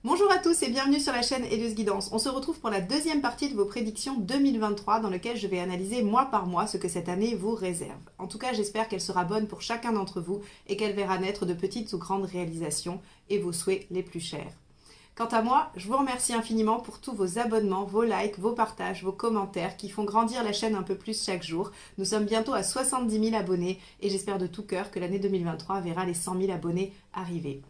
Bonjour à tous et bienvenue sur la chaîne Helios Guidance. On se retrouve pour la deuxième partie de vos prédictions 2023 dans lequel je vais analyser mois par mois ce que cette année vous réserve. En tout cas, j'espère qu'elle sera bonne pour chacun d'entre vous et qu'elle verra naître de petites ou grandes réalisations et vos souhaits les plus chers. Quant à moi, je vous remercie infiniment pour tous vos abonnements, vos likes, vos partages, vos commentaires qui font grandir la chaîne un peu plus chaque jour. Nous sommes bientôt à 70 000 abonnés et j'espère de tout cœur que l'année 2023 verra les 100 000 abonnés arriver.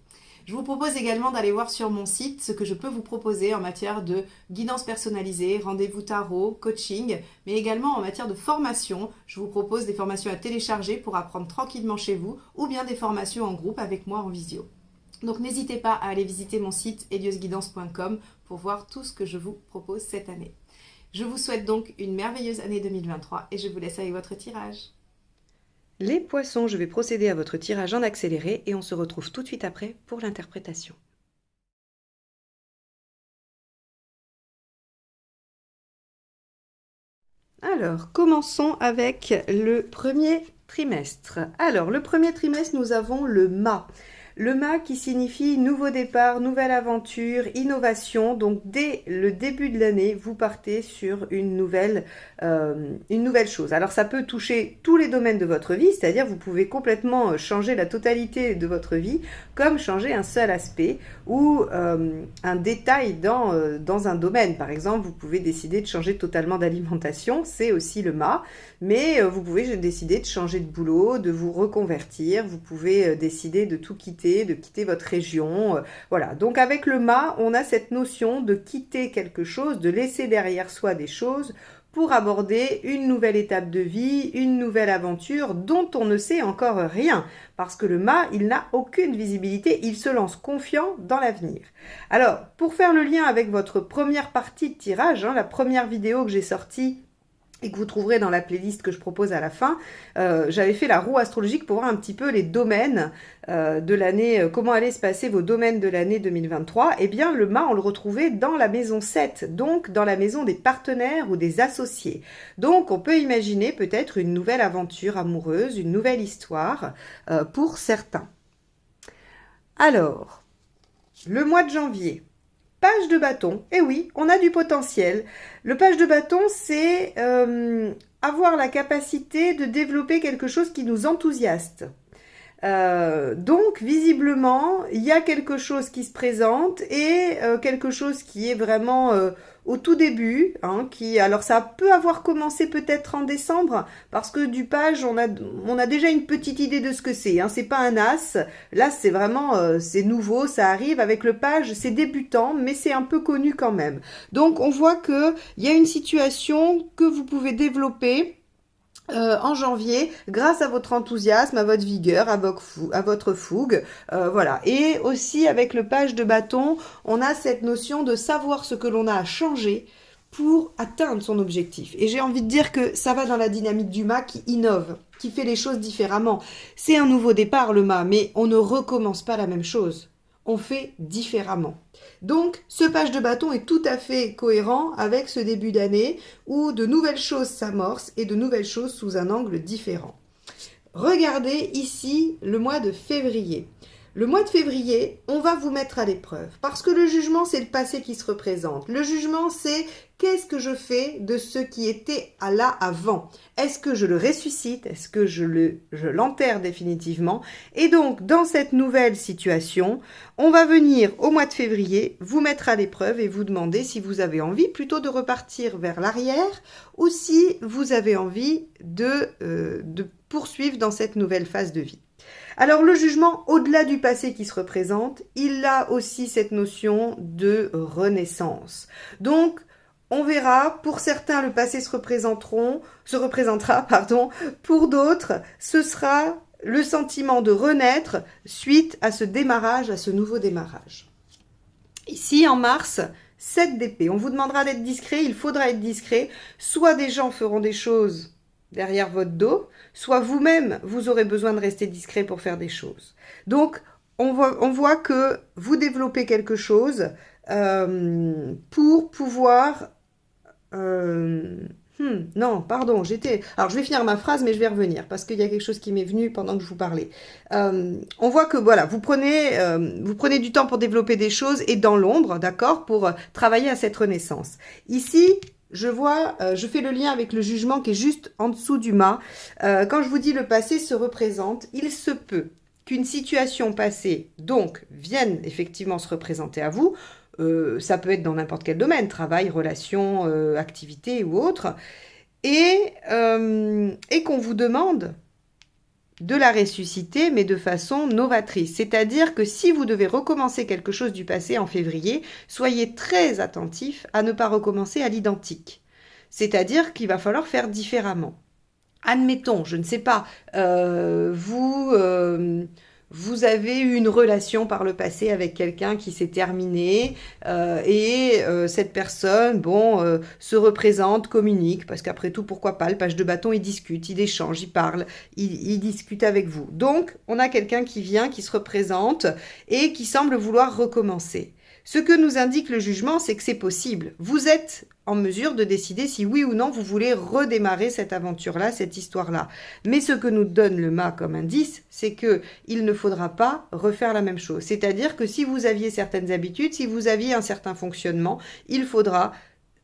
Je vous propose également d'aller voir sur mon site ce que je peux vous proposer en matière de guidance personnalisée, rendez-vous tarot, coaching, mais également en matière de formation. Je vous propose des formations à télécharger pour apprendre tranquillement chez vous ou bien des formations en groupe avec moi en visio. Donc n'hésitez pas à aller visiter mon site heliosguidance.com pour voir tout ce que je vous propose cette année. Je vous souhaite donc une merveilleuse année 2023 et je vous laisse avec votre tirage. Les poissons, je vais procéder à votre tirage en accéléré et on se retrouve tout de suite après pour l'interprétation. Alors, commençons avec le premier trimestre. Alors, le premier trimestre, nous avons le mât. Le mât qui signifie nouveau départ, nouvelle aventure, innovation. Donc, dès le début de l'année, vous partez sur une nouvelle chose. Alors, ça peut toucher tous les domaines de votre vie, c'est-à-dire vous pouvez complètement changer la totalité de votre vie, comme changer un seul aspect ou un détail dans un domaine. Par exemple, vous pouvez décider de changer totalement d'alimentation, c'est aussi le mât, mais vous pouvez décider de changer de boulot, de vous reconvertir, vous pouvez décider de tout quitter, de quitter votre région. Voilà, donc avec le mât, on a cette notion de quitter quelque chose, de laisser derrière soi des choses pour aborder une nouvelle étape de vie, une nouvelle aventure dont on ne sait encore rien. Parce que le mât, il n'a aucune visibilité, il se lance confiant dans l'avenir. Alors, pour faire le lien avec votre première partie de tirage, la première vidéo que j'ai sortie et que vous trouverez dans la playlist que je propose à la fin, j'avais fait la roue astrologique pour voir un petit peu les domaines de l'année, comment allaient se passer vos domaines de l'année 2023. Eh bien, le mât, on le retrouvait dans la maison 7, donc dans la maison des partenaires ou des associés. Donc, on peut imaginer peut-être une nouvelle aventure amoureuse, une nouvelle histoire pour certains. Alors, le mois de janvier. Page de bâton, eh oui, on a du potentiel. Le page de bâton, c'est avoir la capacité de développer quelque chose qui nous enthousiaste. Donc, visiblement, il y a quelque chose qui se présente et quelque chose qui est vraiment au tout début. Alors, ça peut avoir commencé peut-être en décembre parce que du page, on a déjà une petite idée de ce que c'est. C'est pas un as. Là, c'est vraiment, c'est nouveau, ça arrive. Avec le page, c'est débutant, mais c'est un peu connu quand même. Donc, on voit qu'il y a une situation que vous pouvez développer en janvier, grâce à votre enthousiasme, à votre vigueur, à votre fougue, voilà. Et aussi avec le page de bâton, on a cette notion de savoir ce que l'on a à changer pour atteindre son objectif. Et j'ai envie de dire que ça va dans la dynamique du mât qui innove, qui fait les choses différemment. C'est un nouveau départ le mât, mais on ne recommence pas la même chose. On fait différemment. Donc, ce page de bâton est tout à fait cohérent avec ce début d'année où de nouvelles choses s'amorcent et de nouvelles choses sous un angle différent. Regardez ici le mois de février. Le mois de février, on va vous mettre à l'épreuve parce que le jugement, c'est le passé qui se représente. Le jugement, c'est qu'est-ce que je fais de ce qui était là avant? Est-ce que je le ressuscite? Est-ce que je l'enterre définitivement? Et donc, dans cette nouvelle situation, on va venir au mois de février vous mettre à l'épreuve et vous demander si vous avez envie plutôt de repartir vers l'arrière ou si vous avez envie de poursuivre dans cette nouvelle phase de vie. Alors le jugement, au-delà du passé qui se représente, il a aussi cette notion de renaissance. Donc, on verra, pour certains, le passé se représentera, pour d'autres, ce sera le sentiment de renaître suite à ce démarrage, à ce nouveau démarrage. Ici, en mars, 7 d'épée. On vous demandera d'être discret, il faudra être discret. Soit des gens feront des choses derrière votre dos, soit vous-même, vous aurez besoin de rester discret pour faire des choses. Donc, on voit que vous développez quelque chose pour pouvoir Non, pardon, j'étais... Alors, je vais finir ma phrase, mais je vais revenir, parce qu'il y a quelque chose qui m'est venu pendant que je vous parlais. On voit que, voilà, vous prenez du temps pour développer des choses et dans l'ombre, d'accord, pour travailler à cette renaissance. Ici, je vois, je fais le lien avec le jugement qui est juste en dessous du mât. Quand je vous dis le passé se représente, il se peut qu'une situation passée, donc, vienne effectivement se représenter à vous. Ça peut être dans n'importe quel domaine, travail, relation, activité ou autre, et qu'on vous demande de la ressusciter, mais de façon novatrice. C'est-à-dire que si vous devez recommencer quelque chose du passé en février, soyez très attentif à ne pas recommencer à l'identique. C'est-à-dire qu'il va falloir faire différemment. Admettons, je ne sais pas, vous avez eu une relation par le passé avec quelqu'un qui s'est terminée cette personne, se représente, communique, parce qu'après tout, pourquoi pas, le page de bâton, il discute, il échange, il parle, il discute avec vous. Donc, on a quelqu'un qui vient, qui se représente et qui semble vouloir recommencer. Ce que nous indique le jugement, c'est que c'est possible. Vous êtes en mesure de décider si oui ou non vous voulez redémarrer cette aventure-là, cette histoire-là. Mais ce que nous donne le mât comme indice, c'est qu'il ne faudra pas refaire la même chose. C'est-à-dire que si vous aviez certaines habitudes, si vous aviez un certain fonctionnement, il faudra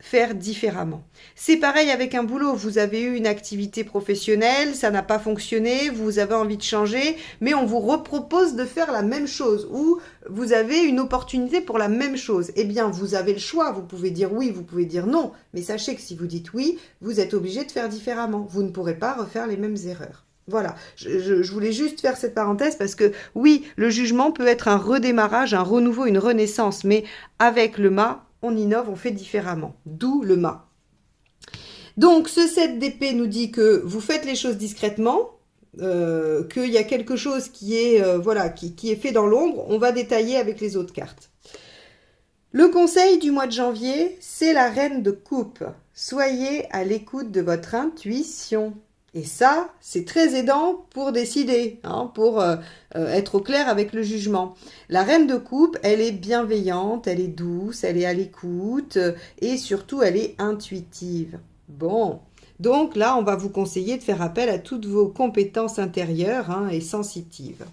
faire différemment. C'est pareil avec un boulot. Vous avez eu une activité professionnelle, ça n'a pas fonctionné, vous avez envie de changer, mais on vous repropose de faire la même chose ou vous avez une opportunité pour la même chose. Eh bien, vous avez le choix. Vous pouvez dire oui, vous pouvez dire non. Mais sachez que si vous dites oui, vous êtes obligé de faire différemment. Vous ne pourrez pas refaire les mêmes erreurs. Voilà, je voulais juste faire cette parenthèse parce que oui, le jugement peut être un redémarrage, un renouveau, une renaissance, mais avec le mât, on innove, on fait différemment. D'où le mât. Donc, ce 7 d'épée nous dit que vous faites les choses discrètement, qu'il y a quelque chose qui est, qui est fait dans l'ombre. On va détailler avec les autres cartes. Le conseil du mois de janvier, c'est la reine de coupe. Soyez à l'écoute de votre intuition. Et ça, c'est très aidant pour décider, pour être au clair avec le jugement. La reine de coupe, elle est bienveillante, elle est douce, elle est à l'écoute et surtout, elle est intuitive. Bon, donc là, on va vous conseiller de faire appel à toutes vos compétences intérieures et sensitives.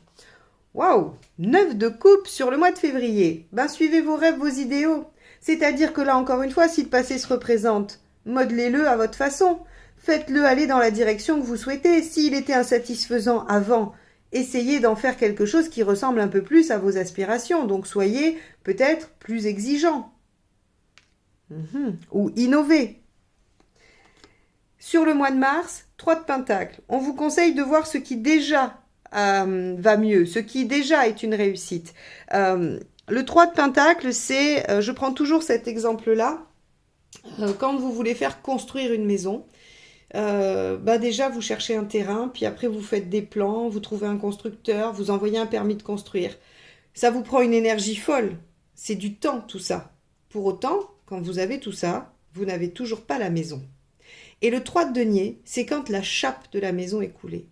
Waouh, 9 de coupe sur le mois de février. Suivez vos rêves, vos idéaux. C'est-à-dire que là, encore une fois, si le passé se représente, modelez-le à votre façon. Faites-le aller dans la direction que vous souhaitez. S'il était insatisfaisant avant, essayez d'en faire quelque chose qui ressemble un peu plus à vos aspirations. Donc, soyez peut-être plus exigeant. Ou innovez. Sur le mois de mars, 3 de Pentacles. On vous conseille de voir ce qui déjà va mieux, ce qui déjà est une réussite. Le 3 de Pentacles, c'est, je prends toujours cet exemple-là, quand vous voulez faire construire une maison. Déjà vous cherchez un terrain, puis après vous faites des plans, vous trouvez un constructeur, vous envoyez un permis de construire. Ça vous prend une énergie folle, c'est du temps tout ça. Pour autant, quand vous avez tout ça, vous n'avez toujours pas la maison. Et le 3 de denier, c'est quand la chape de la maison est coulée.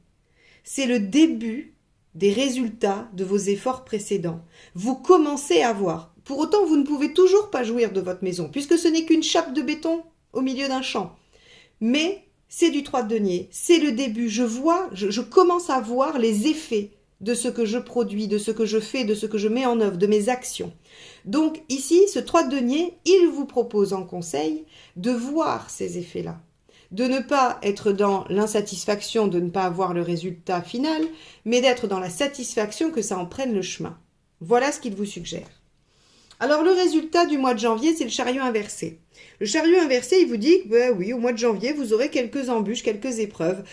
C'est le début des résultats de vos efforts précédents. Vous commencez à voir. Pour autant, vous ne pouvez toujours pas jouir de votre maison, puisque ce n'est qu'une chape de béton au milieu d'un champ. Mais c'est du 3 de denier, c'est le début. Je commence à voir les effets de ce que je produis, de ce que je fais, de ce que je mets en œuvre, de mes actions. Donc ici, ce 3 de denier, il vous propose en conseil de voir ces effets-là, de ne pas être dans l'insatisfaction de ne pas avoir le résultat final, mais d'être dans la satisfaction que ça en prenne le chemin. Voilà ce qu'il vous suggère. Alors le résultat du mois de janvier, c'est le chariot inversé. Le chariot inversé, il vous dit que oui, au mois de janvier, vous aurez quelques embûches, quelques épreuves.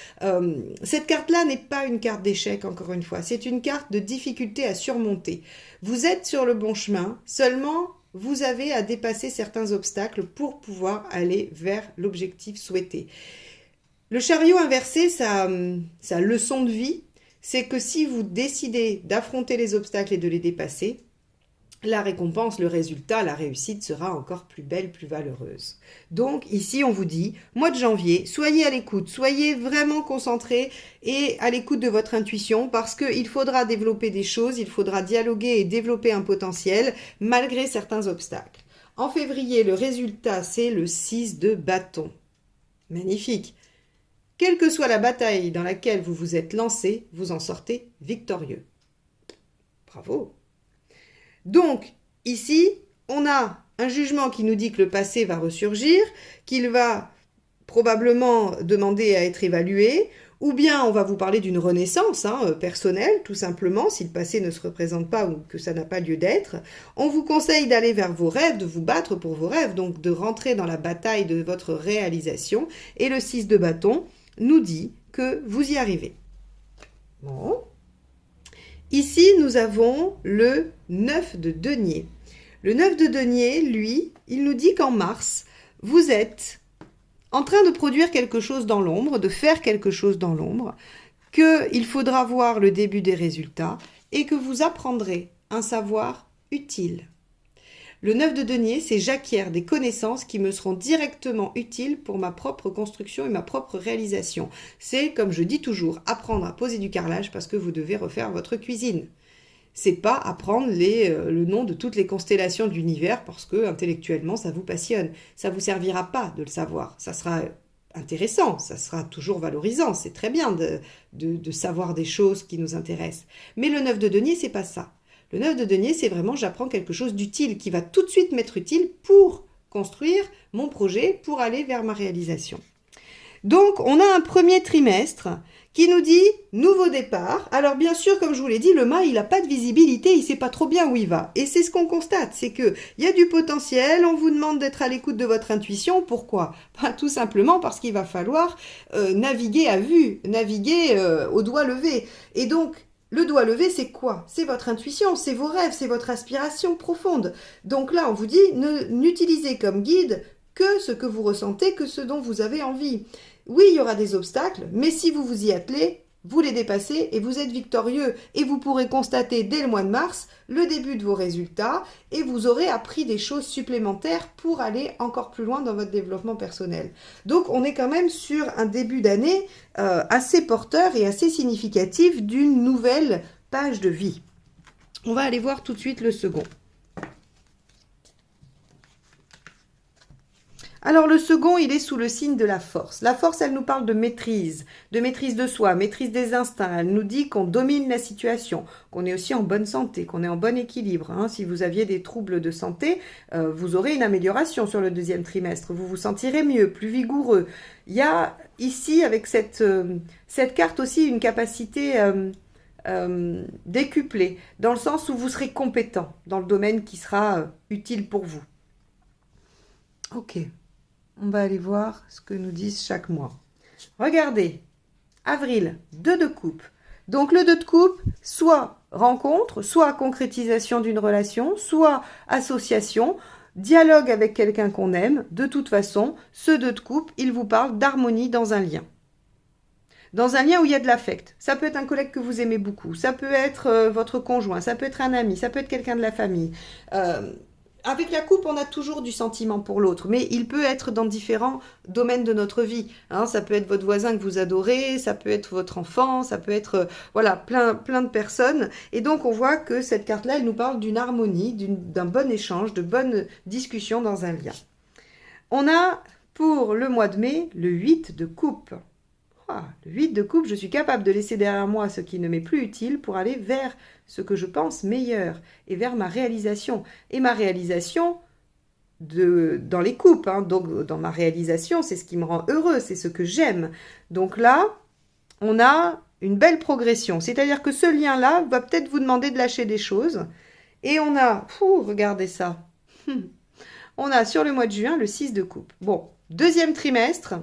Cette carte-là n'est pas une carte d'échec, encore une fois. C'est une carte de difficulté à surmonter. Vous êtes sur le bon chemin, seulement vous avez à dépasser certains obstacles pour pouvoir aller vers l'objectif souhaité. Le chariot inversé, sa leçon de vie, c'est que si vous décidez d'affronter les obstacles et de les dépasser, la récompense, le résultat, la réussite sera encore plus belle, plus valeureuse. Donc ici, on vous dit, mois de janvier, soyez à l'écoute, soyez vraiment concentrés et à l'écoute de votre intuition parce qu'il faudra développer des choses, il faudra dialoguer et développer un potentiel malgré certains obstacles. En février, le résultat, c'est le 6 de bâton. Magnifique. Quelle que soit la bataille dans laquelle vous vous êtes lancé, vous en sortez victorieux. Bravo. Donc, ici, on a un jugement qui nous dit que le passé va ressurgir, qu'il va probablement demander à être évalué, ou bien on va vous parler d'une renaissance personnelle, tout simplement, si le passé ne se représente pas ou que ça n'a pas lieu d'être. On vous conseille d'aller vers vos rêves, de vous battre pour vos rêves, donc de rentrer dans la bataille de votre réalisation. Et le 6 de bâton nous dit que vous y arrivez. Bon. Ici, nous avons le 9 de denier. Le 9 de denier, lui, il nous dit qu'en mars, vous êtes en train de produire quelque chose dans l'ombre, de faire quelque chose dans l'ombre, qu'il faudra voir le début des résultats et que vous apprendrez un savoir utile. Le 9 de denier, c'est j'acquiers des connaissances qui me seront directement utiles pour ma propre construction et ma propre réalisation. C'est, comme je dis toujours, apprendre à poser du carrelage parce que vous devez refaire votre cuisine. C'est pas apprendre le nom de toutes les constellations de l'univers parce que intellectuellement ça vous passionne. Ça vous servira pas de le savoir. Ça sera intéressant, ça sera toujours valorisant. C'est très bien de savoir des choses qui nous intéressent. Mais le 9 de denier, c'est pas ça. Le 9 de denier, c'est vraiment j'apprends quelque chose d'utile qui va tout de suite m'être utile pour construire mon projet, pour aller vers ma réalisation. Donc, on a un premier trimestre qui nous dit nouveau départ. Alors bien sûr, comme je vous l'ai dit, le mât, il n'a pas de visibilité, il ne sait pas trop bien où il va. Et c'est ce qu'on constate, c'est qu'il y a du potentiel, on vous demande d'être à l'écoute de votre intuition. Pourquoi? Tout simplement parce qu'il va falloir naviguer à vue, naviguer au doigt levé. Et donc, le doigt levé, c'est quoi? C'est votre intuition, c'est vos rêves, c'est votre aspiration profonde. Donc là, on vous dit, n'utilisez comme guide que ce que vous ressentez, que ce dont vous avez envie. Oui, il y aura des obstacles, mais si vous vous y attelez, vous les dépassez et vous êtes victorieux. Et vous pourrez constater dès le mois de mars le début de vos résultats et vous aurez appris des choses supplémentaires pour aller encore plus loin dans votre développement personnel. Donc, on est quand même sur un début d'année assez porteur et assez significatif d'une nouvelle page de vie. On va aller voir tout de suite le second. Alors le second, il est sous le signe de la force. La force, elle nous parle de maîtrise de soi, maîtrise des instincts. Elle nous dit qu'on domine la situation, qu'on est aussi en bonne santé, qu'on est en bon équilibre. Si vous aviez des troubles de santé, vous aurez une amélioration sur le deuxième trimestre. Vous vous sentirez mieux, plus vigoureux. Il y a ici, avec cette carte aussi, une capacité décuplée, dans le sens où vous serez compétent dans le domaine qui sera utile pour vous. Ok. On va aller voir ce que nous disent chaque mois. Regardez, avril, 2 de coupe. Donc le 2 de coupe, soit rencontre, soit concrétisation d'une relation, soit association, dialogue avec quelqu'un qu'on aime. De toute façon, ce 2 de coupe, il vous parle d'harmonie dans un lien. Dans un lien où il y a de l'affect. Ça peut être un collègue que vous aimez beaucoup, ça peut être votre conjoint, ça peut être un ami, ça peut être quelqu'un de la famille. Avec la coupe, on a toujours du sentiment pour l'autre, mais il peut être dans différents domaines de notre vie. Ça peut être votre voisin que vous adorez, ça peut être votre enfant, ça peut être plein de personnes. Et donc, on voit que cette carte-là, elle nous parle d'une harmonie, d'un bon échange, de bonnes discussions dans un lien. On a, pour le mois de mai, le 8 de coupe. Le 8 de coupe, je suis capable de laisser derrière moi ce qui ne m'est plus utile pour aller vers ce que je pense meilleur et vers ma réalisation. Et ma réalisation dans les coupes, donc dans ma réalisation, c'est ce qui me rend heureux, c'est ce que j'aime. Donc là, on a une belle progression. C'est-à-dire que ce lien-là va peut-être vous demander de lâcher des choses. Et on a, regardez ça, on a sur le mois de juin le 6 de coupe. Bon, deuxième trimestre,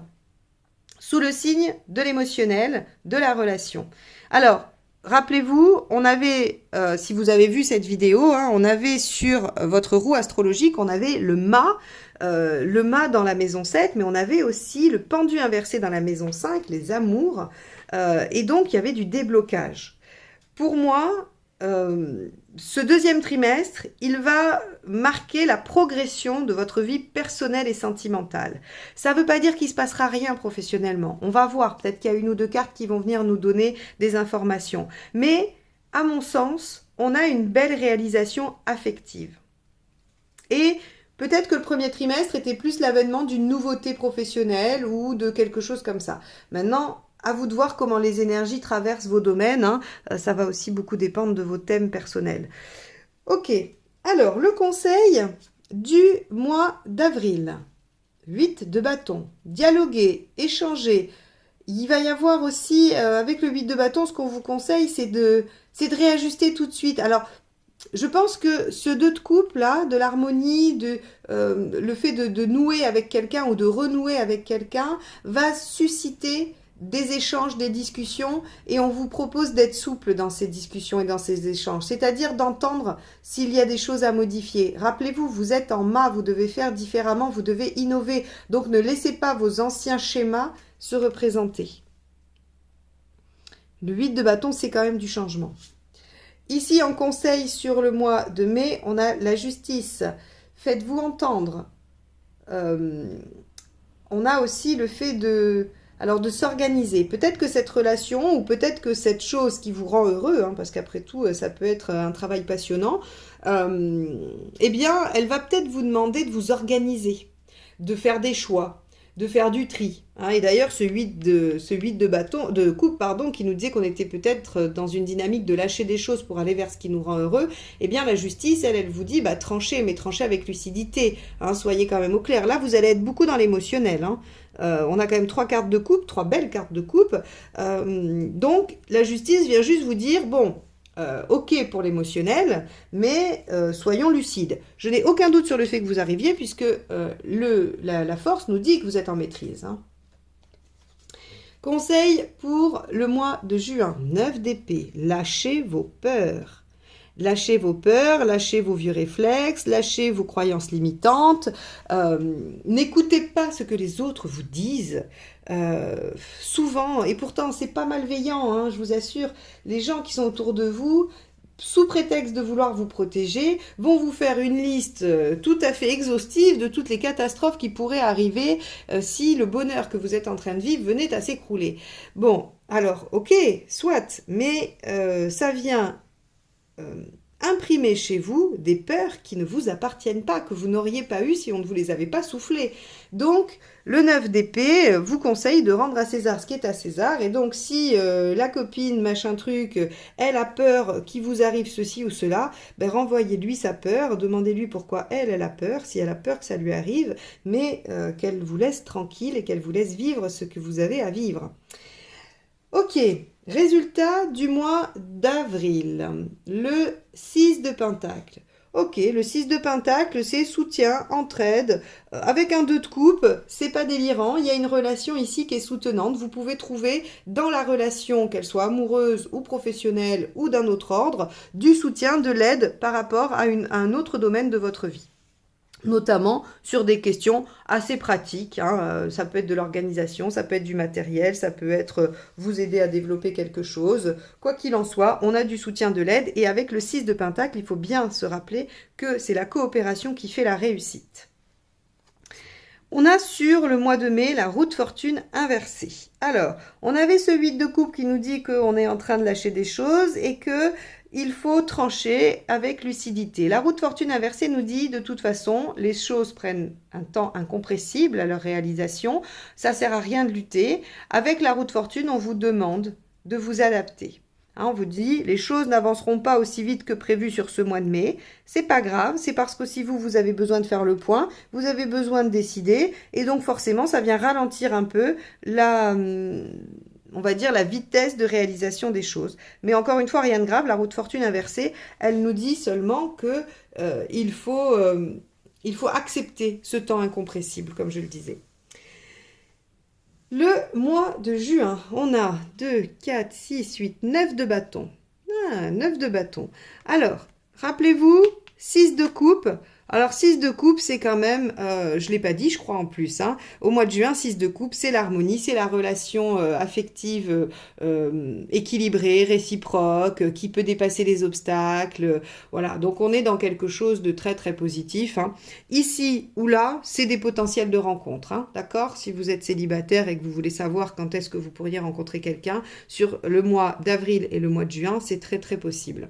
sous le signe de l'émotionnel, de la relation. Alors, rappelez-vous, on avait, si vous avez vu cette vidéo, on avait sur votre roue astrologique, on avait le mât dans la maison 7, mais on avait aussi le pendu inversé dans la maison 5, les amours, et donc il y avait du déblocage. Pour moi, ce deuxième trimestre, il va marquer la progression de votre vie personnelle et sentimentale. Ça ne veut pas dire qu'il ne se passera rien professionnellement. On va voir, peut-être qu'il y a une ou deux cartes qui vont venir nous donner des informations. Mais, à mon sens, on a une belle réalisation affective. Et peut-être que le premier trimestre était plus l'avènement d'une nouveauté professionnelle ou de quelque chose comme ça. Maintenant, à vous de voir comment les énergies traversent vos domaines, hein. Ça va aussi beaucoup dépendre de vos thèmes personnels. Ok, alors le conseil du mois d'avril. 8 de bâton. Dialoguer, échanger. Il va y avoir aussi, avec le 8 de bâton, ce qu'on vous conseille, c'est de réajuster tout de suite. Alors, je pense que ce 2 de coupe là, de l'harmonie, le fait de nouer avec quelqu'un ou de renouer avec quelqu'un, va susciter des échanges, des discussions, et on vous propose d'être souple dans ces discussions et dans ces échanges, c'est-à-dire d'entendre s'il y a des choses à modifier. Rappelez-vous, vous êtes en mât, vous devez faire différemment, vous devez innover, donc ne laissez pas vos anciens schémas se représenter. Le 8 de bâton, c'est quand même du changement. Ici, en conseil sur le mois de mai, on a la justice. Faites-vous entendre. On a aussi le fait de s'organiser. Peut-être que cette relation ou peut-être que cette chose qui vous rend heureux, hein, parce qu'après tout, ça peut être un travail passionnant, eh bien, elle va peut-être vous demander de vous organiser, de faire des choix, de faire du tri. Hein. Et d'ailleurs, ce 8 de coupe, qui nous disait qu'on était peut-être dans une dynamique de lâcher des choses pour aller vers ce qui nous rend heureux, eh bien la justice, elle vous dit, tranchez, mais tranchez avec lucidité. Hein, soyez quand même au clair. Là, vous allez être beaucoup dans l'émotionnel. Hein. On a quand même 3 cartes de coupe, 3 belles cartes de coupe. Donc, la justice vient juste vous dire, bon, ok pour l'émotionnel, mais soyons lucides. Je n'ai aucun doute sur le fait que vous arriviez, puisque la force nous dit que vous êtes en maîtrise. Hein. Conseil pour le mois de juin, 9 d'épée, lâchez vos peurs. Lâchez vos peurs, lâchez vos vieux réflexes, lâchez vos croyances limitantes. N'écoutez pas ce que les autres vous disent. Souvent, et pourtant c'est pas malveillant, hein, je vous assure, les gens qui sont autour de vous, sous prétexte de vouloir vous protéger, vont vous faire une liste tout à fait exhaustive de toutes les catastrophes qui pourraient arriver si le bonheur que vous êtes en train de vivre venait à s'écrouler. Bon, alors, ok, soit, mais ça vient imprimer chez vous des peurs qui ne vous appartiennent pas, que vous n'auriez pas eu si on ne vous les avait pas soufflées. Donc, le 9 d'épée vous conseille de rendre à César ce qui est à César. Et donc, si la copine, machin truc, elle a peur qu'il vous arrive ceci ou cela, renvoyez-lui sa peur, demandez-lui pourquoi elle a peur, si elle a peur que ça lui arrive, mais qu'elle vous laisse tranquille et qu'elle vous laisse vivre ce que vous avez à vivre. Ok, résultat du mois d'avril, le 6 de Pentacle. Ok, le 6 de Pentacle, c'est soutien, entraide, avec un 2 de coupe, c'est pas délirant, il y a une relation ici qui est soutenante. Vous pouvez trouver dans la relation, qu'elle soit amoureuse ou professionnelle ou d'un autre ordre, du soutien, de l'aide par rapport à un autre domaine de votre vie. Notamment sur des questions assez pratiques, hein. Ça peut être de l'organisation, ça peut être du matériel, ça peut être vous aider à développer quelque chose. Quoi qu'il en soit, on a du soutien, de l'aide, et avec le 6 de Pentacle, il faut bien se rappeler que c'est la coopération qui fait la réussite. On a sur le mois de mai la roue de fortune inversée. Alors, on avait ce 8 de coupe qui nous dit qu'on est en train de lâcher des choses et que il faut trancher avec lucidité. La roue de fortune inversée nous dit, de toute façon, les choses prennent un temps incompressible à leur réalisation. Ça sert à rien de lutter. Avec la roue de fortune, on vous demande de vous adapter. Hein, on vous dit, les choses n'avanceront pas aussi vite que prévu sur ce mois de mai. C'est pas grave, c'est parce que si vous avez besoin de faire le point, vous avez besoin de décider, et donc forcément, ça vient ralentir un peu on va dire la vitesse de réalisation des choses. Mais encore une fois, rien de grave, la roue de fortune inversée, elle nous dit seulement que il faut accepter ce temps incompressible, comme je le disais. Le mois de juin, on a 2, 4, 6, 8, 9 de bâton. 9 de bâton. Alors, rappelez-vous, 6 de coupe. Alors, 6 de coupe, c'est quand même, je ne l'ai pas dit, je crois en plus, hein. Au mois de juin, 6 de coupe, c'est l'harmonie, c'est la relation affective équilibrée, réciproque, qui peut dépasser les obstacles. Voilà, donc on est dans quelque chose de très très positif. Hein. Ici ou là, c'est des potentiels de rencontre, hein, d'accord? Si vous êtes célibataire et que vous voulez savoir quand est-ce que vous pourriez rencontrer quelqu'un, sur le mois d'avril et le mois de juin, c'est très très possible.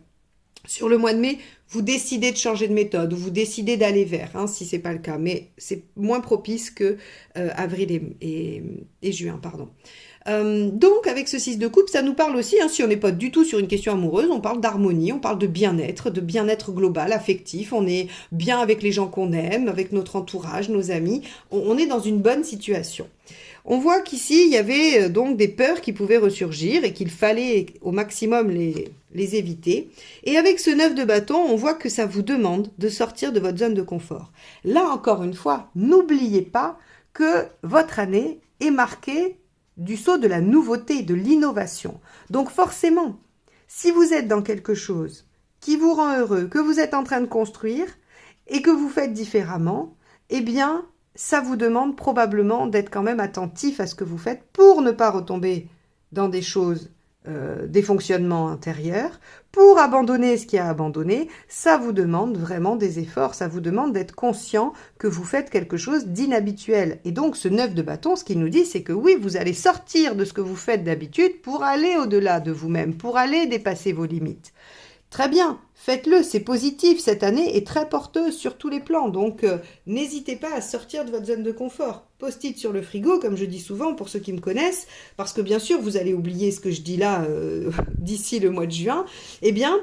Sur le mois de mai, vous décidez de changer de méthode ou vous décidez d'aller vers, hein, si ce n'est pas le cas. Mais c'est moins propice que avril et juin, pardon. Donc, avec ce 6 de coupe, ça nous parle aussi, hein, si on n'est pas du tout sur une question amoureuse, on parle d'harmonie, on parle de bien-être global, affectif. On est bien avec les gens qu'on aime, avec notre entourage, nos amis. On est dans une bonne situation. On voit qu'ici, il y avait donc des peurs qui pouvaient ressurgir et qu'il fallait au maximum les éviter. Et avec ce 9 de bâton, on voit que ça vous demande de sortir de votre zone de confort. Là, encore une fois, n'oubliez pas que votre année est marquée du sceau de la nouveauté, de l'innovation. Donc forcément, si vous êtes dans quelque chose qui vous rend heureux, que vous êtes en train de construire et que vous faites différemment, eh bien, ça vous demande probablement d'être quand même attentif à ce que vous faites pour ne pas retomber dans des choses, des fonctionnements intérieurs, pour abandonner ce qui a abandonné. Ça vous demande vraiment des efforts, ça vous demande d'être conscient que vous faites quelque chose d'inhabituel. Et donc ce 9 de bâton, ce qu'il nous dit, c'est que oui, vous allez sortir de ce que vous faites d'habitude pour aller au-delà de vous-même, pour aller dépasser vos limites. Très bien, faites-le, c'est positif, cette année est très porteuse sur tous les plans, donc n'hésitez pas à sortir de votre zone de confort. Post-it sur le frigo, comme je dis souvent pour ceux qui me connaissent, parce que bien sûr vous allez oublier ce que je dis là d'ici le mois de juin. Eh bien,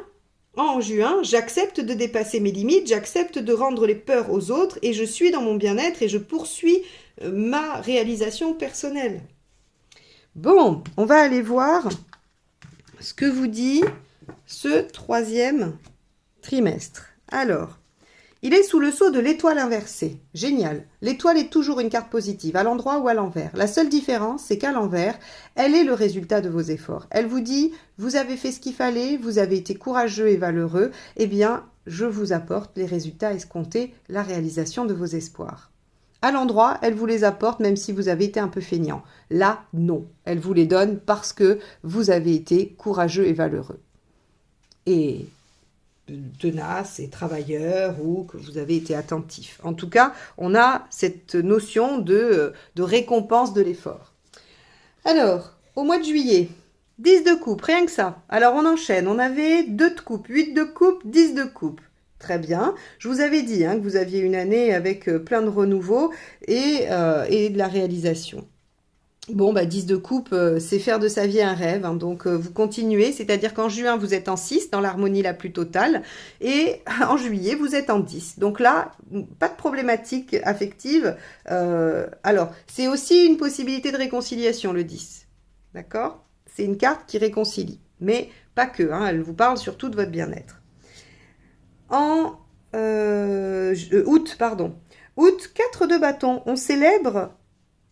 en juin, j'accepte de dépasser mes limites, j'accepte de rendre les peurs aux autres et je suis dans mon bien-être et je poursuis ma réalisation personnelle. Bon, on va aller voir ce que vous dit ce troisième trimestre. Alors, il est sous le sceau de l'étoile inversée. Génial. L'étoile est toujours une carte positive, à l'endroit ou à l'envers. La seule différence, c'est qu'à l'envers, elle est le résultat de vos efforts. Elle vous dit, vous avez fait ce qu'il fallait, vous avez été courageux et valeureux, eh bien, je vous apporte les résultats escomptés, la réalisation de vos espoirs. À l'endroit, elle vous les apporte même si vous avez été un peu feignant. Là, non. Elle vous les donne parce que vous avez été courageux et valeureux. Et tenace et travailleur ou que vous avez été attentif. En tout cas, on a cette notion de récompense de l'effort. Alors, au mois de juillet, 10 de coupe, rien que ça. Alors on enchaîne, on avait 2 de coupe, 8 de coupe, 10 de coupe. Très bien. Je vous avais dit que vous aviez une année avec plein de renouveau et de la réalisation. Bon, 10 de coupe, c'est faire de sa vie un rêve, donc vous continuez, c'est-à-dire qu'en juin, vous êtes en 6, dans l'harmonie la plus totale, et en juillet, vous êtes en 10. Donc là, pas de problématique affective. Alors, c'est aussi une possibilité de réconciliation, le 10. D'accord? C'est une carte qui réconcilie, mais pas que, elle vous parle surtout de votre bien-être. En août, Août, 4 de bâton, on célèbre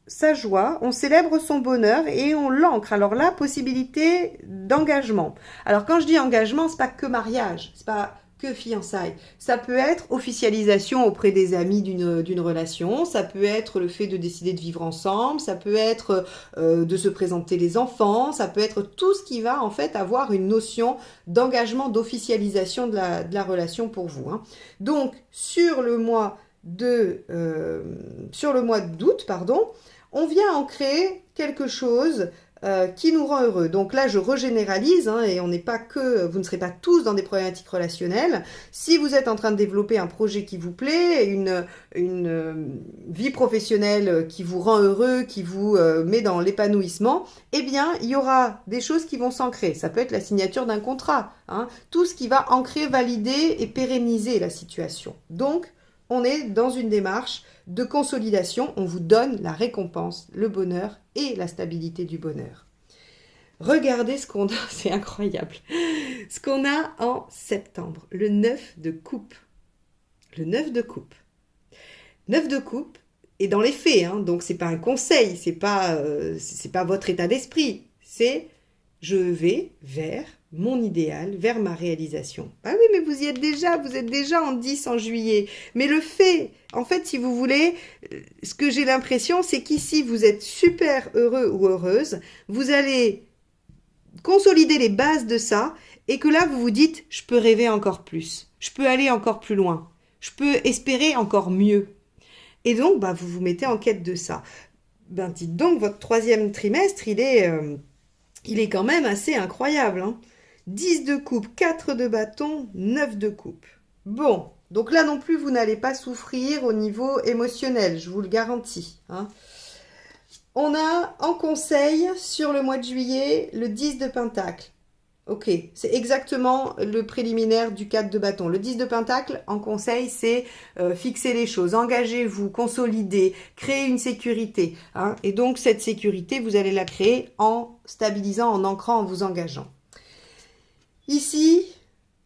sa joie, on célèbre son bonheur et on l'ancre. Alors là, possibilité d'engagement. Alors quand je dis engagement, c'est pas que mariage, c'est pas que fiançailles. Ça peut être officialisation auprès des amis d'une relation, ça peut être le fait de décider de vivre ensemble, ça peut être de se présenter les enfants, ça peut être tout ce qui va en fait avoir une notion d'engagement, d'officialisation de la relation pour vous. Donc sur le mois d'août, on vient ancrer quelque chose qui nous rend heureux. Donc là, je regénéralise et vous ne serez pas tous dans des problématiques relationnelles. Si vous êtes en train de développer un projet qui vous plaît, une vie professionnelle qui vous rend heureux, qui vous met dans l'épanouissement, eh bien, il y aura des choses qui vont s'ancrer. Ça peut être la signature d'un contrat, tout ce qui va ancrer, valider et pérenniser la situation. Donc, on est dans une démarche de consolidation, on vous donne la récompense, le bonheur et la stabilité du bonheur. Regardez ce qu'on a, c'est incroyable. Ce qu'on a en septembre, le 9 de coupe. Le 9 de coupe. 9 de coupe est dans les faits, donc c'est pas un conseil, c'est pas votre état d'esprit, c'est je vais vers mon idéal, vers ma réalisation. Ah oui, mais vous y êtes déjà, vous êtes déjà en 10 en juillet. Mais le fait, en fait, si vous voulez, ce que j'ai l'impression, c'est qu'ici, vous êtes super heureux ou heureuse, vous allez consolider les bases de ça, et que là, vous vous dites, je peux rêver encore plus, je peux aller encore plus loin, je peux espérer encore mieux. Et donc, vous vous mettez en quête de ça. Dites donc, votre troisième trimestre, il est quand même assez incroyable, 10 de coupe, 4 de bâton, 9 de coupe. Bon, donc là non plus, vous n'allez pas souffrir au niveau émotionnel, je vous le garantis. Hein. On a en conseil sur le mois de juillet le 10 de pentacle. Ok, c'est exactement le préliminaire du 4 de bâton. Le 10 de pentacle, en conseil, c'est fixer les choses, engagez-vous, consolider, créer une sécurité. Hein, et donc, cette sécurité, vous allez la créer en stabilisant, en ancrant, en vous engageant. Ici,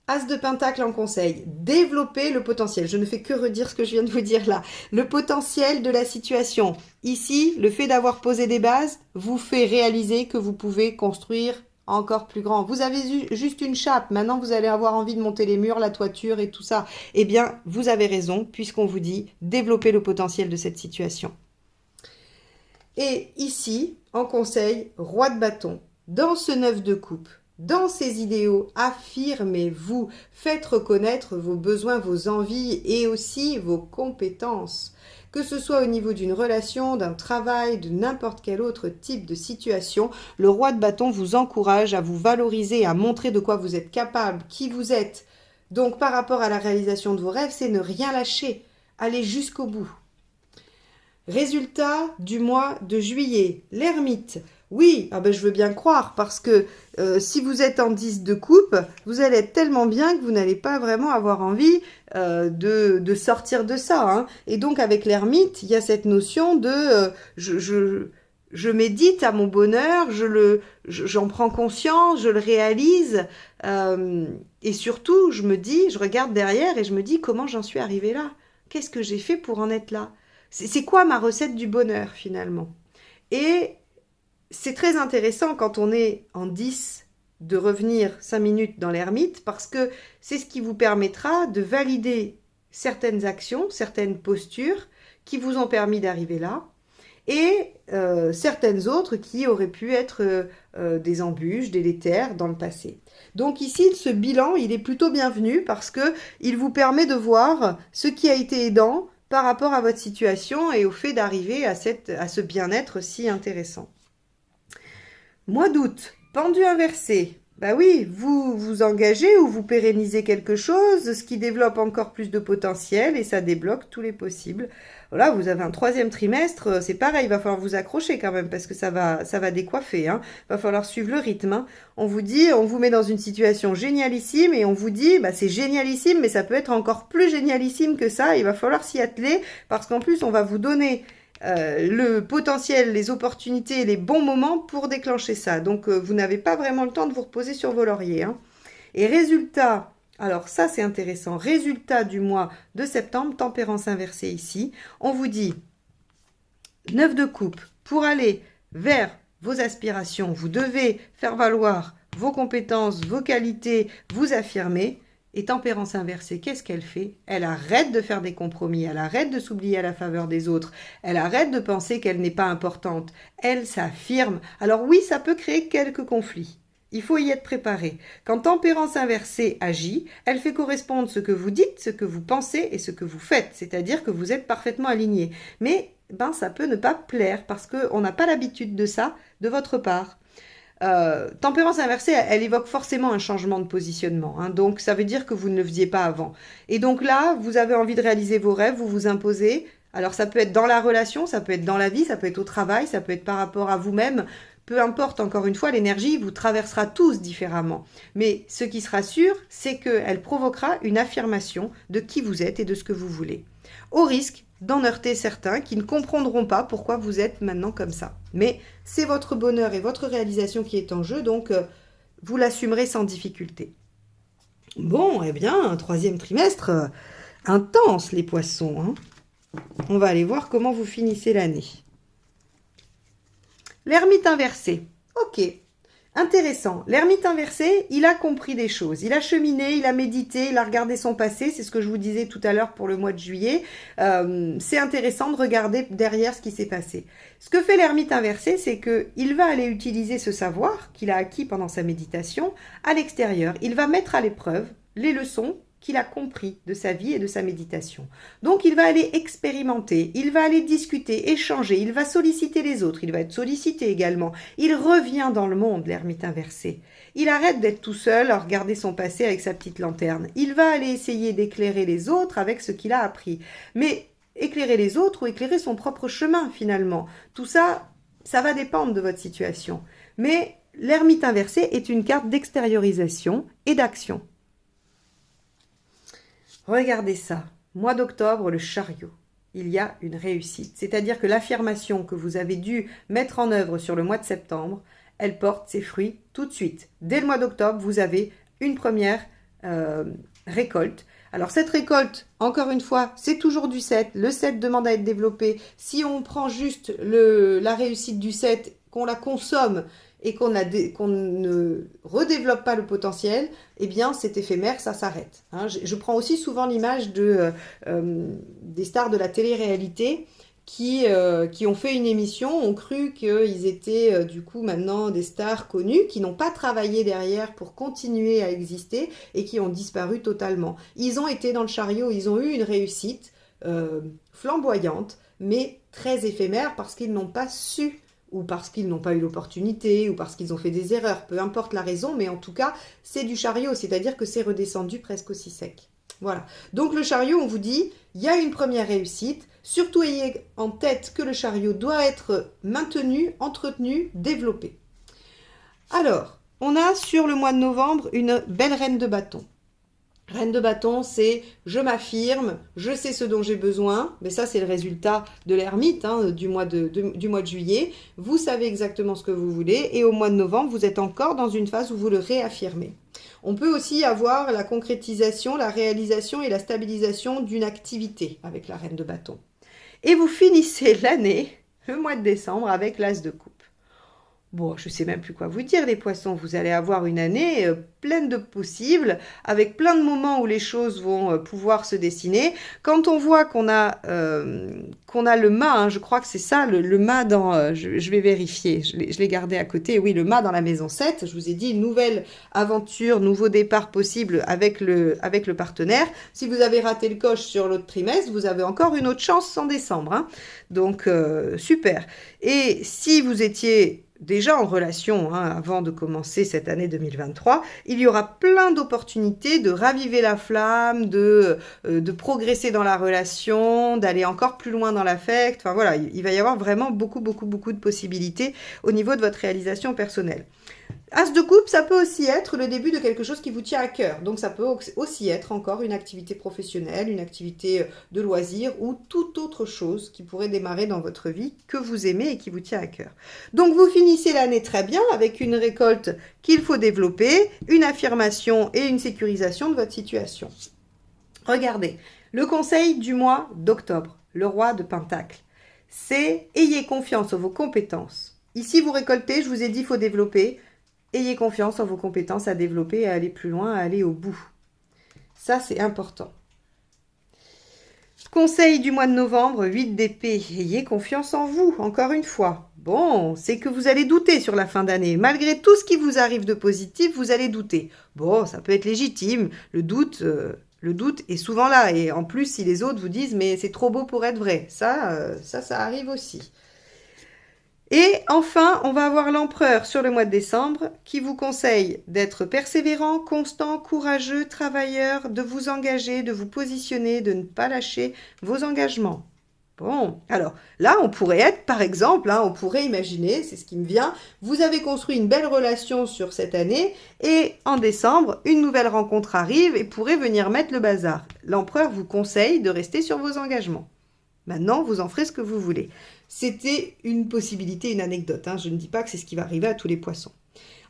As de pentacle en conseil, développer le potentiel. Je ne fais que redire ce que je viens de vous dire là. Le potentiel de la situation. Ici, le fait d'avoir posé des bases vous fait réaliser que vous pouvez construire encore plus grand. Vous avez juste une chape. Maintenant, vous allez avoir envie de monter les murs, la toiture et tout ça. Eh bien, vous avez raison puisqu'on vous dit développer le potentiel de cette situation. Et ici, en conseil, roi de bâton. Dans ce 9 de coupe, dans ces idéaux, affirmez-vous, faites reconnaître vos besoins, vos envies et aussi vos compétences. Que ce soit au niveau d'une relation, d'un travail, de n'importe quel autre type de situation, le roi de bâton vous encourage à vous valoriser, à montrer de quoi vous êtes capable, qui vous êtes. Donc par rapport à la réalisation de vos rêves, c'est ne rien lâcher, aller jusqu'au bout. Résultat du mois de juillet, l'ermite. Oui, je veux bien croire, parce que si vous êtes en 10 de coupe, vous allez être tellement bien que vous n'allez pas vraiment avoir envie de sortir de ça. Hein. Et donc avec l'ermite, il y a cette notion de je médite à mon bonheur, j'en prends conscience, je le réalise, et surtout je regarde derrière et je me dis comment j'en suis arrivée là. Qu'est-ce que j'ai fait pour en être là? C'est quoi ma recette du bonheur finalement? Et c'est très intéressant quand on est en 10 de revenir 5 minutes dans l'ermite parce que c'est ce qui vous permettra de valider certaines actions, certaines postures qui vous ont permis d'arriver là et certaines autres qui auraient pu être des embûches, délétères dans le passé. Donc ici, ce bilan, il est plutôt bienvenu parce que il vous permet de voir ce qui a été aidant par rapport à votre situation et au fait d'arriver à ce bien-être si intéressant. Mois d'août, pendu inversé. Oui, vous vous engagez ou vous pérennisez quelque chose, ce qui développe encore plus de potentiel et ça débloque tous les possibles. Voilà, vous avez un 3e trimestre, c'est pareil, il va falloir vous accrocher quand même parce que ça va décoiffer. Hein. Il va falloir suivre le rythme. Hein. On vous met dans une situation génialissime et on vous dit, c'est génialissime, mais ça peut être encore plus génialissime que ça. Il va falloir s'y atteler parce qu'en plus, on va vous donner le potentiel, les opportunités, les bons moments pour déclencher ça. Donc, vous n'avez pas vraiment le temps de vous reposer sur vos lauriers. Hein. Et résultat, alors ça c'est intéressant, résultat du mois de septembre, tempérance inversée ici, on vous dit 9 de coupe, pour aller vers vos aspirations, vous devez faire valoir vos compétences, vos qualités, vous affirmer. Et tempérance inversée, qu'est-ce qu'elle fait? Elle arrête de faire des compromis, elle arrête de s'oublier à la faveur des autres, elle arrête de penser qu'elle n'est pas importante, elle s'affirme. Alors oui, ça peut créer quelques conflits. Il faut y être préparé. Quand tempérance inversée agit, elle fait correspondre ce que vous dites, ce que vous pensez et ce que vous faites, c'est-à-dire que vous êtes parfaitement aligné. Mais ça peut ne pas plaire parce qu'on n'a pas l'habitude de ça de votre part. Tempérance inversée, elle évoque forcément un changement de positionnement. Hein, donc, ça veut dire que vous ne le faisiez pas avant. Et donc là, vous avez envie de réaliser vos rêves, vous vous imposez. Alors, ça peut être dans la relation, ça peut être dans la vie, ça peut être au travail, ça peut être par rapport à vous-même. Peu importe, encore une fois, l'énergie vous traversera tous différemment. Mais ce qui sera sûr, c'est qu'elle provoquera une affirmation de qui vous êtes et de ce que vous voulez. Au risque d'en heurter certains qui ne comprendront pas pourquoi vous êtes maintenant comme ça. Mais c'est votre bonheur et votre réalisation qui est en jeu, donc vous l'assumerez sans difficulté. Bon, un 3e trimestre intense, les poissons. Hein. On va aller voir comment vous finissez l'année. L'ermite inversé. Ok, intéressant. L'ermite inversé, il a compris des choses. Il a cheminé, il a médité, il a regardé son passé. C'est ce que je vous disais tout à l'heure pour le mois de juillet. C'est intéressant de regarder derrière ce qui s'est passé. Ce que fait l'ermite inversé, c'est qu'il va aller utiliser ce savoir qu'il a acquis pendant sa méditation à l'extérieur. Il va mettre à l'épreuve les leçons qu'il a compris de sa vie et de sa méditation. Donc il va aller expérimenter, il va aller discuter, échanger, il va solliciter les autres, il va être sollicité également. Il revient dans le monde, l'ermite inversé. Il arrête d'être tout seul à regarder son passé avec sa petite lanterne. Il va aller essayer d'éclairer les autres avec ce qu'il a appris. Mais éclairer les autres ou éclairer son propre chemin finalement. Tout ça, ça va dépendre de votre situation. Mais l'ermite inversé est une carte d'extériorisation et d'action. Regardez ça. Mois d'octobre, le chariot. Il y a une réussite. C'est-à-dire que l'affirmation que vous avez dû mettre en œuvre sur le mois de septembre, elle porte ses fruits tout de suite. Dès le mois d'octobre, vous avez une première récolte. Alors cette récolte, encore une fois, c'est toujours du 7. Le 7 demande à être développé. Si on prend juste la réussite du 7, qu'on la consomme et qu'on ne redéveloppe pas le potentiel, eh bien c'est éphémère, ça s'arrête. Hein, je prends aussi souvent l'image des stars de la télé-réalité qui ont fait une émission, ont cru qu'ils étaient du coup maintenant des stars connues, qui n'ont pas travaillé derrière pour continuer à exister et qui ont disparu totalement. Ils ont été dans le chariot, ils ont eu une réussite flamboyante, mais très éphémère parce qu'ils n'ont pas su, ou parce qu'ils n'ont pas eu l'opportunité, ou parce qu'ils ont fait des erreurs, peu importe la raison, mais en tout cas, c'est du chariot, c'est-à-dire que c'est redescendu presque aussi sec. Voilà. Donc le chariot, on vous dit, il y a une première réussite. Surtout ayez en tête que le chariot doit être maintenu, entretenu, développé. Alors, on a sur le mois de novembre une belle reine de bâton. Reine de bâton, c'est je m'affirme, je sais ce dont j'ai besoin, mais ça c'est le résultat de l'ermite du mois de juillet. Vous savez exactement ce que vous voulez et au mois de novembre, vous êtes encore dans une phase où vous le réaffirmez. On peut aussi avoir la concrétisation, la réalisation et la stabilisation d'une activité avec la reine de bâton. Et vous finissez l'année, le mois de décembre, avec l'as de coupe. Bon, je ne sais même plus quoi vous dire, les poissons. Vous allez avoir une année pleine de possibles, avec plein de moments où les choses vont pouvoir se dessiner. Quand on voit qu'on a le mât, je crois que c'est ça, le mât dans... je vais vérifier, je l'ai gardé à côté. Oui, le mât dans la maison 7. Je vous ai dit, une nouvelle aventure, nouveau départ possible avec le partenaire. Si vous avez raté le coche sur l'autre trimestre, vous avez encore une autre chance en décembre. Donc, super. Et si vous étiez déjà en relation avant de commencer cette année 2023, il y aura plein d'opportunités de raviver la flamme, de progresser dans la relation, d'aller encore plus loin dans l'affect. Enfin voilà, il va y avoir vraiment beaucoup de possibilités au niveau de votre réalisation personnelle. As de coupe, ça peut aussi être le début de quelque chose qui vous tient à cœur. Donc ça peut aussi être encore une activité professionnelle, une activité de loisir ou toute autre chose qui pourrait démarrer dans votre vie que vous aimez et qui vous tient à cœur. Donc vous finissez l'année très bien avec une récolte qu'il faut développer, une affirmation et une sécurisation de votre situation. Regardez, le conseil du mois d'octobre, le roi de Pentacle, c'est ayez confiance en vos compétences. Ici vous récoltez, je vous ai dit, il faut développer. Ayez confiance en vos compétences à développer, à aller plus loin, à aller au bout. Ça, c'est important. Conseil du mois de novembre, 8 d'épée. Ayez confiance en vous, encore une fois. Bon, c'est que vous allez douter sur la fin d'année. Malgré tout ce qui vous arrive de positif, vous allez douter. Bon, ça peut être légitime. Le doute est souvent là. Et en plus, si les autres vous disent « mais c'est trop beau pour être vrai », ça arrive aussi. Et enfin, on va avoir l'empereur sur le mois de décembre qui vous conseille d'être persévérant, constant, courageux, travailleur, de vous engager, de vous positionner, de ne pas lâcher vos engagements. Bon, alors là, on pourrait être, par exemple, on pourrait imaginer, c'est ce qui me vient, vous avez construit une belle relation sur cette année et en décembre, une nouvelle rencontre arrive et pourrait venir mettre le bazar. L'empereur vous conseille de rester sur vos engagements. Maintenant, vous en ferez ce que vous voulez. C'était une possibilité, une anecdote. Je ne dis pas que c'est ce qui va arriver à tous les poissons.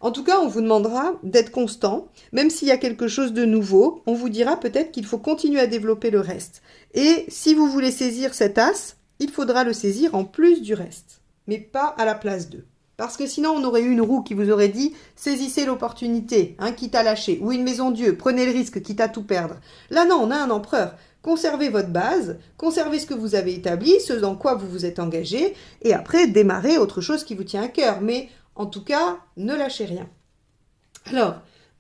En tout cas, on vous demandera d'être constant. Même s'il y a quelque chose de nouveau, on vous dira peut-être qu'il faut continuer à développer le reste. Et si vous voulez saisir cet as, il faudra le saisir en plus du reste, mais pas à la place d'eux. Parce que sinon, on aurait eu une roue qui vous aurait dit « saisissez l'opportunité, quitte à lâcher » ou une maison Dieu, prenez le risque, quitte à tout perdre. Là, non, on a un empereur. Conservez votre base, conservez ce que vous avez établi, ce dans quoi vous vous êtes engagé, et après, démarrez autre chose qui vous tient à cœur. Mais en tout cas, ne lâchez rien. Alors,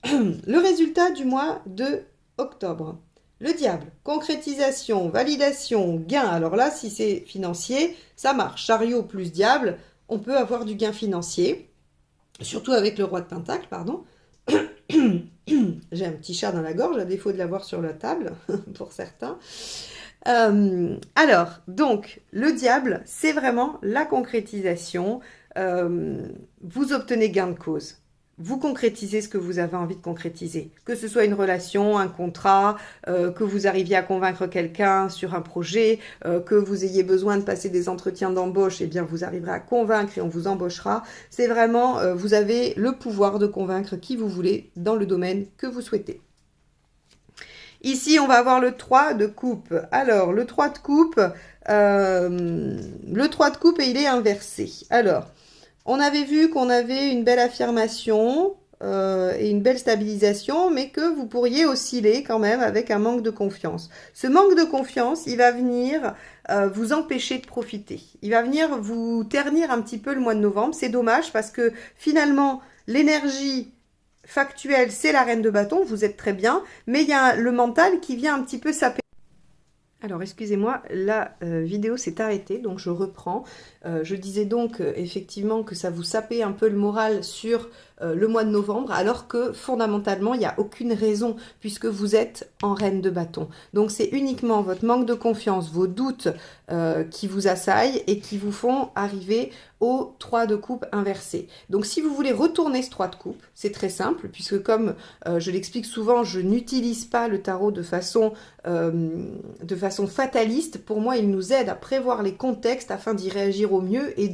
le résultat du mois de octobre. Le diable, concrétisation, validation, gain. Alors là, si c'est financier, ça marche. Chariot plus diable, on peut avoir du gain financier. Surtout avec le roi de Pentacle, pardon. J'ai un petit chat dans la gorge, à défaut de l'avoir sur la table, pour certains. Alors, donc, le diable, c'est vraiment la concrétisation. Vous obtenez gain de cause. Vous concrétisez ce que vous avez envie de concrétiser. Que ce soit une relation, un contrat, que vous arriviez à convaincre quelqu'un sur un projet, que vous ayez besoin de passer des entretiens d'embauche, eh bien vous arriverez à convaincre et on vous embauchera. C'est vraiment, vous avez le pouvoir de convaincre qui vous voulez dans le domaine que vous souhaitez. Ici, on va avoir le 3 de coupe. Alors, le 3 de coupe, et il est inversé. Alors, on avait vu qu'on avait une belle affirmation et une belle stabilisation, mais que vous pourriez osciller quand même avec un manque de confiance. Ce manque de confiance, il va venir vous empêcher de profiter. Il va venir vous ternir un petit peu le mois de novembre. C'est dommage parce que finalement, l'énergie factuelle, c'est la reine de bâton, vous êtes très bien, mais il y a le mental qui vient un petit peu saper. Alors, excusez-moi, la vidéo s'est arrêtée, donc je reprends. Je disais donc effectivement que ça vous sapait un peu le moral sur le mois de novembre, alors que fondamentalement, il n'y a aucune raison, puisque vous êtes en reine de bâton. Donc, c'est uniquement votre manque de confiance, vos doutes qui vous assaillent et qui vous font arriver au 3 de coupe inversé. Donc, si vous voulez retourner ce 3 de coupe, c'est très simple, puisque comme je l'explique souvent, je n'utilise pas le tarot de façon fataliste. Pour moi, il nous aide à prévoir les contextes afin d'y réagir au mieux et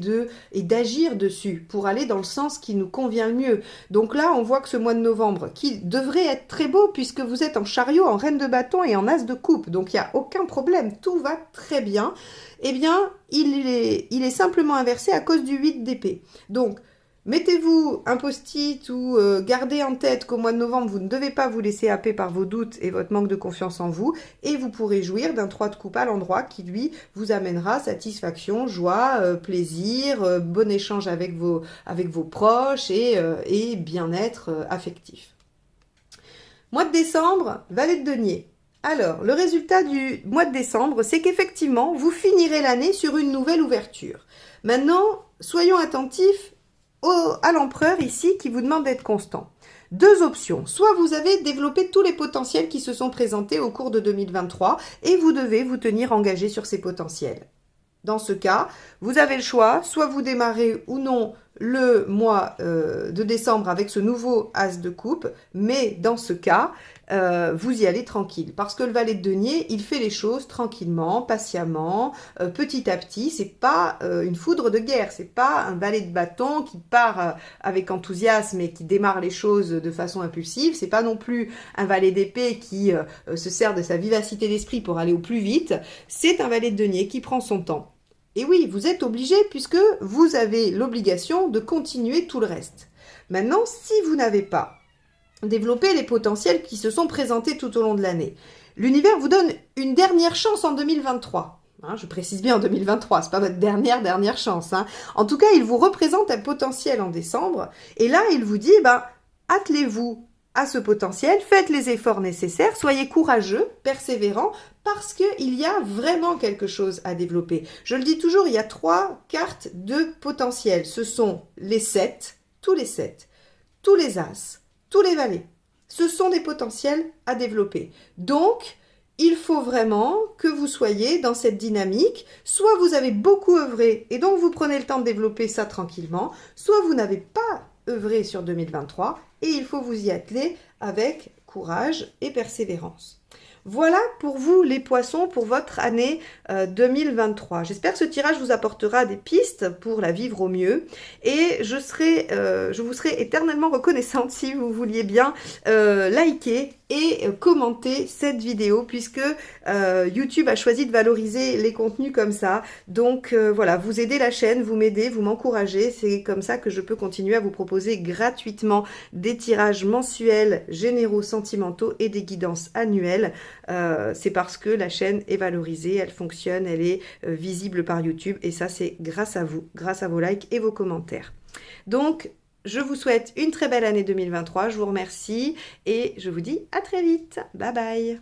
d'agir dessus pour aller dans le sens qui nous convient le mieux. Donc là, on voit que ce mois de novembre, qui devrait être très beau puisque vous êtes en chariot, en reine de bâton et en as de coupe, donc il n'y a aucun problème, tout va très bien. Eh bien, il est simplement inversé à cause du 8 d'épée. Donc, mettez-vous un post-it ou gardez en tête qu'au mois de novembre, vous ne devez pas vous laisser happer par vos doutes et votre manque de confiance en vous. Et vous pourrez jouir d'un 3 de coupe à l'endroit qui, lui, vous amènera satisfaction, joie, plaisir, bon échange avec vos proches et bien-être affectif. Mois de décembre, valet de denier. Alors, le résultat du mois de décembre, c'est qu'effectivement, vous finirez l'année sur une nouvelle ouverture. Maintenant, soyons attentifs à l'empereur ici qui vous demande d'être constant. Deux options. Soit vous avez développé tous les potentiels qui se sont présentés au cours de 2023 et vous devez vous tenir engagé sur ces potentiels. Dans ce cas, vous avez le choix, soit vous démarrez ou non le mois de décembre avec ce nouveau as de coupe, mais dans ce cas, vous y allez tranquille. Parce que le valet de denier, il fait les choses tranquillement, patiemment, petit à petit. C'est pas une foudre de guerre, c'est pas un valet de bâton qui part avec enthousiasme et qui démarre les choses de façon impulsive. C'est pas non plus un valet d'épée qui se sert de sa vivacité d'esprit pour aller au plus vite. C'est un valet de denier qui prend son temps. Et oui, vous êtes obligé puisque vous avez l'obligation de continuer tout le reste. Maintenant, si vous n'avez pas développé les potentiels qui se sont présentés tout au long de l'année, l'univers vous donne une dernière chance en 2023. Je précise bien en 2023, c'est pas votre dernière chance. En tout cas, il vous représente un potentiel en décembre. Et là, il vous dit, attelez-vous à ce potentiel, faites les efforts nécessaires, soyez courageux, persévérants, parce qu'il y a vraiment quelque chose à développer. Je le dis toujours, il y a 3 cartes de potentiel. Ce sont les 7, tous les 7, tous les as, tous les valets. Ce sont des potentiels à développer. Donc, il faut vraiment que vous soyez dans cette dynamique. Soit vous avez beaucoup œuvré et donc vous prenez le temps de développer ça tranquillement, soit vous n'avez pas œuvré sur 2023 et il faut vous y atteler avec courage et persévérance. Voilà pour vous les poissons pour votre année 2023. J'espère que ce tirage vous apportera des pistes pour la vivre au mieux et je vous serai éternellement reconnaissante si vous vouliez bien liker et commenter cette vidéo puisque YouTube a choisi de valoriser les contenus comme ça. Donc voilà, vous aidez la chaîne, vous m'aidez, vous m'encouragez. C'est comme ça que je peux continuer à vous proposer gratuitement des tirages mensuels, généraux, sentimentaux et des guidances annuelles. C'est parce que la chaîne est valorisée, elle fonctionne, elle est visible par YouTube et ça c'est grâce à vous, grâce à vos likes et vos commentaires. Donc je vous souhaite une très belle année 2023, je vous remercie et je vous dis à très vite. Bye bye.